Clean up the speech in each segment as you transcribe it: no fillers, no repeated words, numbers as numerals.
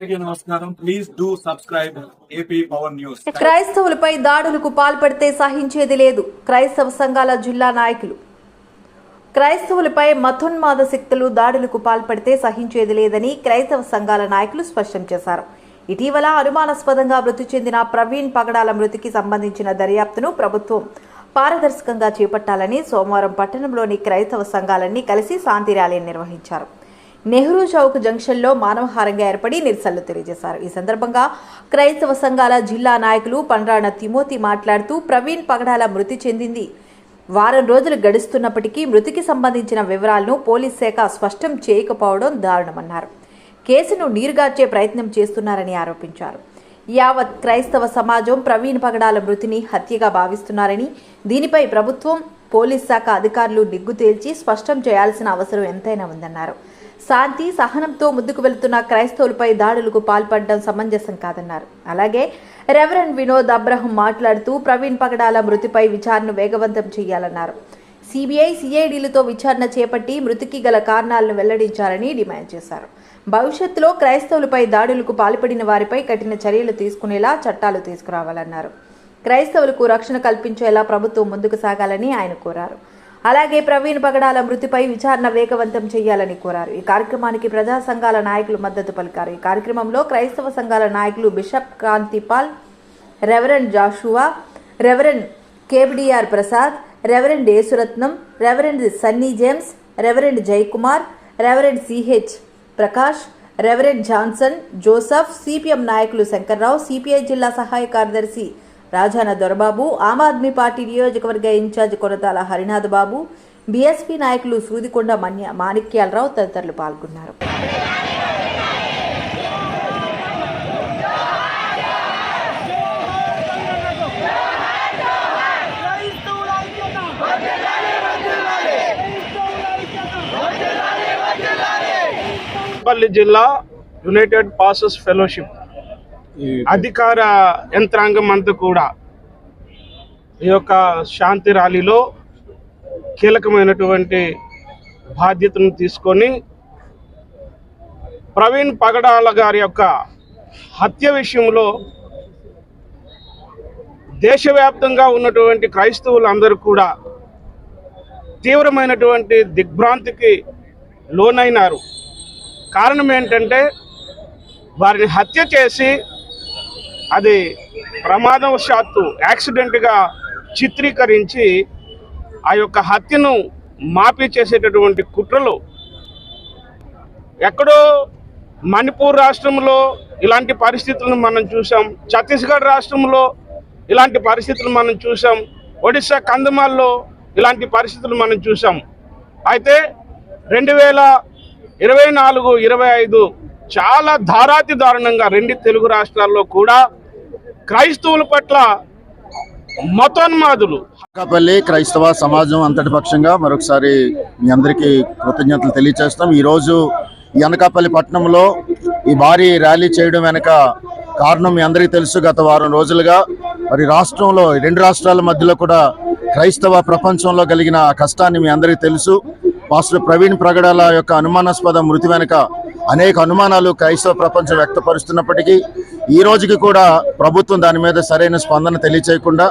నమస్కారం. Please do subscribe AP power news. క్రైస్తవులపై దాడులకు పాల్పడితే సహించేది లేదు. క్రైస్తవ సంఘాల జిల్లా నాయకులు క్రైస్తవులపై మతోన్మాద శక్తులు దాడులకు పాల్పడితే సహించేది లేదని క్రైస్తవ సంఘాల నాయకులు స్పష్టం చేశారు. ఇటీవల అనుమానాస్పదంగా మృతి చెందిన ప్రవీణ్ పగడాల మృతికి సంబంధించిన దర్యాప్తును ప్రభుత్వం పారదర్శకంగా చేపట్టాలని సోమవారం పట్టణంలోని క్రైస్తవ సంఘాలన్నీ కలిసి శాంతి ర్యాలీ నిర్వహించారు. నెహ్రూ చౌక్ జంక్షన్లో మానవహారంగా ఏర్పడి నిరసనలు తెలియజేశారు. ఈ సందర్భంగా క్రైస్తవ సంఘాల జిల్లా నాయకులు పండ్రాణ తిమోతి మాట్లాడుతూ ప్రవీణ్ పగడాల మృతి చెందింది వారం రోజులు గడుస్తున్నప్పటికీ మృతికి సంబంధించిన వివరాలను పోలీస్ శాఖ స్పష్టం చేయకపోవడం దారుణమన్నారు. కేసును నీరుగార్చే ప్రయత్నం చేస్తున్నారని ఆరోపించారు. యావత్ క్రైస్తవ సమాజం ప్రవీణ్ పగడాల మృతిని హత్యగా భావిస్తున్నారని, దీనిపై ప్రభుత్వం పోలీస్ శాఖ అధికారులు నిగ్గు తేల్చి స్పష్టం చేయాల్సిన అవసరం ఎంతైనా ఉందన్నారు. శాంతి సహనంతో ముందుకు వెళుతున్న క్రైస్తవులపై దాడులకు పాల్పడడం సమంజసం కాదన్నారు. అలాగే రెవరెండ్ వినోద్ అబ్రహం మాట్లాడుతూ ప్రవీణ్ పగడాల మృతిపై విచారణ వేగవంతం చేయాలన్నారు. సిబిఐ సిఐడిలతో విచారణ చేపట్టి మృతికి గల కారణాలను వెల్లడించాలని డిమాండ్ చేశారు. భవిష్యత్తులో క్రైస్తవులపై దాడులకు పాల్పడిన వారిపై కఠిన చర్యలు తీసుకునేలా చట్టాలు తీసుకురావాలన్నారు. క్రైస్తవులకు రక్షణ కల్పించేలా ప్రభుత్వం ముందుకు సాగాలని ఆయన కోరారు. అలాగే ప్రవీణ్ పగడాల మృతిపై విచారణ వేగవంతం చేయాలని కోరారు. ఈ కార్యక్రమానికి ప్రజా సంఘాల నాయకులు మద్దతు పలికారు. ఈ కార్యక్రమంలో క్రైస్తవ సంఘాల నాయకులు bishop Kantipal, reverend Joshua, reverend KBDR Prasad, reverend Yesuratnam, reverend Sunny James, reverend Jayakumar, reverend CH Prakash, reverend Johnson Joseph, CPM నాయకులు శంకర్రావు, సిపిఐ జిల్లా సహాయ కార్యదర్శి రాజాన దొరబాబు, ఆమ్ ఆద్మీ పార్టీ నియోజకవర్గ ఇన్ఛార్జ్ కొరతాల హరినాథ్ బాబు, బీఎస్పీ నాయకులు సూదికొండ మాణిక్యాలరావు తదితరులు పాల్గొన్నారు. జిల్లా యునైటెడ్ పాస్టర్స్ ఫెలోషిప్ అధికార యంత్రాంగం అంతా కూడా ఈ యొక్క శాంతి ర్యాలీలో కీలకమైనటువంటి బాధ్యతను తీసుకొని ప్రవీణ్ పగడాల గారి యొక్క హత్య విషయంలో దేశవ్యాప్తంగా ఉన్నటువంటి క్రైస్తవులందరూ కూడా తీవ్రమైనటువంటి దిగ్భ్రాంతికి లోనైనారు. కారణం ఏంటంటే వారిని హత్య చేసి అది ప్రమాదవశాత్తు యాక్సిడెంట్గా చిత్రీకరించి ఆ యొక్క హత్యను మాఫీ చేసేటటువంటి కుట్రలు ఎక్కడో మణిపూర్ రాష్ట్రంలో ఇలాంటి పరిస్థితులను మనం చూసాం, ఛత్తీస్గఢ్ రాష్ట్రంలో ఇలాంటి పరిస్థితులు మనం చూసాం, ఒడిశా కంధమాల్లో ఇలాంటి పరిస్థితులు మనం చూసాం. అయితే 2024-25 చాలా దారుణంగా రెండు తెలుగు రాష్ట్రాల్లో కూడా క్రైస్తవుల పట్ల మతోన్మాదులు. అనకాపల్లి క్రైస్తవ సమాజం అంతటి పక్షంగా మరొకసారి మీ అందరికీ కృతజ్ఞతలు తెలియజేస్తాం. ఈరోజు ఈ అనకాపల్లి పట్టణంలో ఈ భారీ ర్యాలీ చేయడం వెనక కారణం మీ అందరికీ తెలుసు. గత వారం రోజులుగా మరి రాష్ట్రంలో రెండు రాష్ట్రాల మధ్యలో కూడా క్రైస్తవ ప్రపంచంలో కలిగిన కష్టాన్ని మీ అందరికీ తెలుసు. పాస్టర్ ప్రవీణ్ పగడాల యొక్క అనుమానాస్పద మృతి వెనుక అనేక అనుమానాలు క్రైస్తవ ప్రపంచం వ్యక్తపరుస్తున్నప్పటికీ ఈ రోజుకి కూడా ప్రభుత్వం దాని మీద సరైన స్పందన తెలియచేయకుండా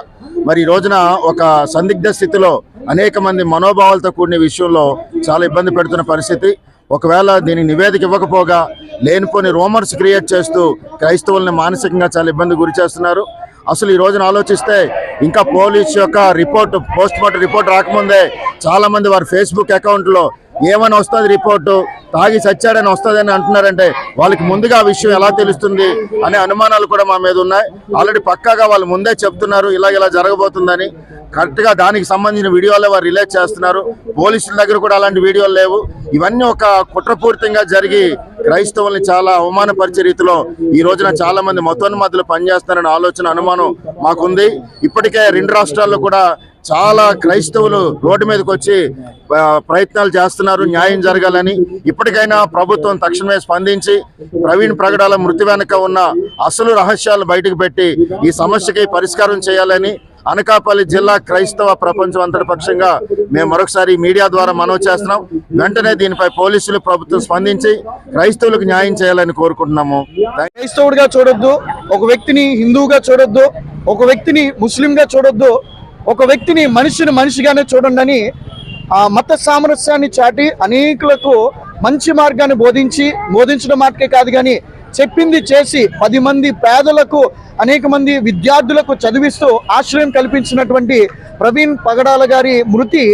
మరి ఈ రోజున ఒక సందిగ్ధ స్థితిలో అనేక మంది మనోభావాలతో కూడిన విషయంలో చాలా ఇబ్బంది పెడుతున్న పరిస్థితి. ఒకవేళ దీనికి నివేదిక ఇవ్వకపోగా లేనిపోని రూమర్స్ క్రియేట్ చేస్తూ క్రైస్తవుల్ని మానసికంగా చాలా ఇబ్బంది గురి చేస్తున్నారు. అసలు ఈ రోజున ఆలోచిస్తే ఇంకా పోలీస్ యొక్క రిపోర్టు పోస్ట్ మార్టం రిపోర్ట్ రాకముందే చాలామంది వారి ఫేస్బుక్ అకౌంట్లో ఏమని వస్తుంది రిపోర్టు, తాగి చచ్చాడని వస్తుందని అంటున్నారంటే వాళ్ళకి ముందుగా ఆ విషయం ఎలా తెలుస్తుంది అనే అనుమానాలు కూడా మా మీద ఉన్నాయి. ఆల్రెడీ పక్కాగా వాళ్ళు ముందే చెప్తున్నారు ఇలా జరగబోతుందని. కరెక్ట్గా దానికి సంబంధించిన వీడియోలే వారు రిలీజ్ చేస్తున్నారు. పోలీసుల దగ్గర కూడా అలాంటి వీడియోలు లేవు. ఇవన్నీ ఒక కుట్రపూరితంగా జరిగి క్రైస్తవుల్ని చాలా అవమానపరిచే రీతిలో ఈ రోజున చాలా మంది మతోన్మాదులు పనిచేస్తారనే ఆలోచన అనుమానం మాకుంది. ఇప్పటికే రెండు రాష్ట్రాల్లో కూడా చాలా క్రైస్తవులు రోడ్డు మీదకి వచ్చి ప్రయత్నాలు చేస్తున్నారు న్యాయం జరగాలని. ఇప్పటికైనా ప్రభుత్వం తక్షణమే స్పందించి ప్రవీణ్ పగడాల మృతి వెనుక ఉన్న అసలు రహస్యాలు బయటకు పెట్టి ఈ సమస్యకి పరిష్కారం చేయాలని, అనకాపల్లి జిల్లా క్రైస్తవ ప్రపంచం అంతటి పక్షంగా మేము మరొకసారి మీడియా ద్వారా మనవి చేస్తున్నాం. వెంటనే దీనిపై పోలీసులు, ప్రభుత్వం స్పందించి క్రైస్తవులకు న్యాయం చేయాలని కోరుకుంటున్నాము. క్రైస్తవుడిగా చూడొద్దు, ఒక వ్యక్తిని హిందువుగా చూడొద్దు, ఒక వ్యక్తిని ముస్లింగా చూడొద్దు, ఒక వ్యక్తిని మనిషిగానే చూడండి అని ఆ మత సామరస్యాన్ని చాటి అనేకులకు మంచి మార్గాన్ని బోధించడం మాటకే కాదు కానీ చెప్పింది చేసి 10 మంది పేదలకు, అనేక మంది విద్యార్థులకు చదివిస్తూ ఆశ్రయం కల్పించినటువంటి ప్రవీణ్ పగడాల గారి మృతి,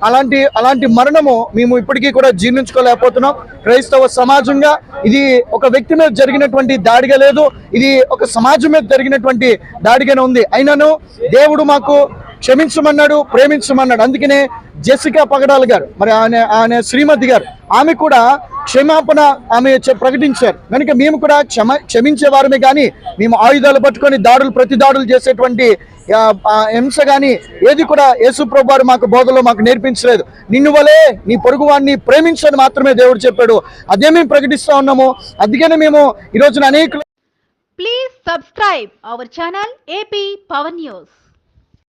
అలాంటి మరణము మేము ఇప్పటికీ కూడా జీర్ణించుకోలేకపోతున్నాం. క్రైస్తవ సమాజంగా ఇది ఒక వ్యక్తి మీద జరిగినటువంటి దాడిగా లేదు, ఇది ఒక సమాజం మీద జరిగినటువంటి దాడిగానే ఉంది. అయినను దేవుడు మాకు క్షమించమన్నాడు, ప్రేమించమన్నాడు. అందుకనే జెసికా పగడాల గారు, మరి ఆయన శ్రీమతి గారు, ఆమె కూడా క్షమాపణ ప్రకటించారు. కనుక మేము కూడా క్షమించే వారమే కానీ మేము ఆయుధాలు పట్టుకొని ప్రతి దాడులు చేసేటువంటి హింస కానీ ఏది కూడా యేసు ప్రభువు వారు మాకు బోధలో మాకు నేర్పించలేదు. నిన్ను వలే నీ పొరుగు వాడిని ప్రేమించని మాత్రమే దేవుడు చెప్పాడు. అదే మేము ప్రకటిస్తా ఉన్నాము. అందుకనే మేము ఈ రోజున అనేక Please subscribe our channel AP Power News.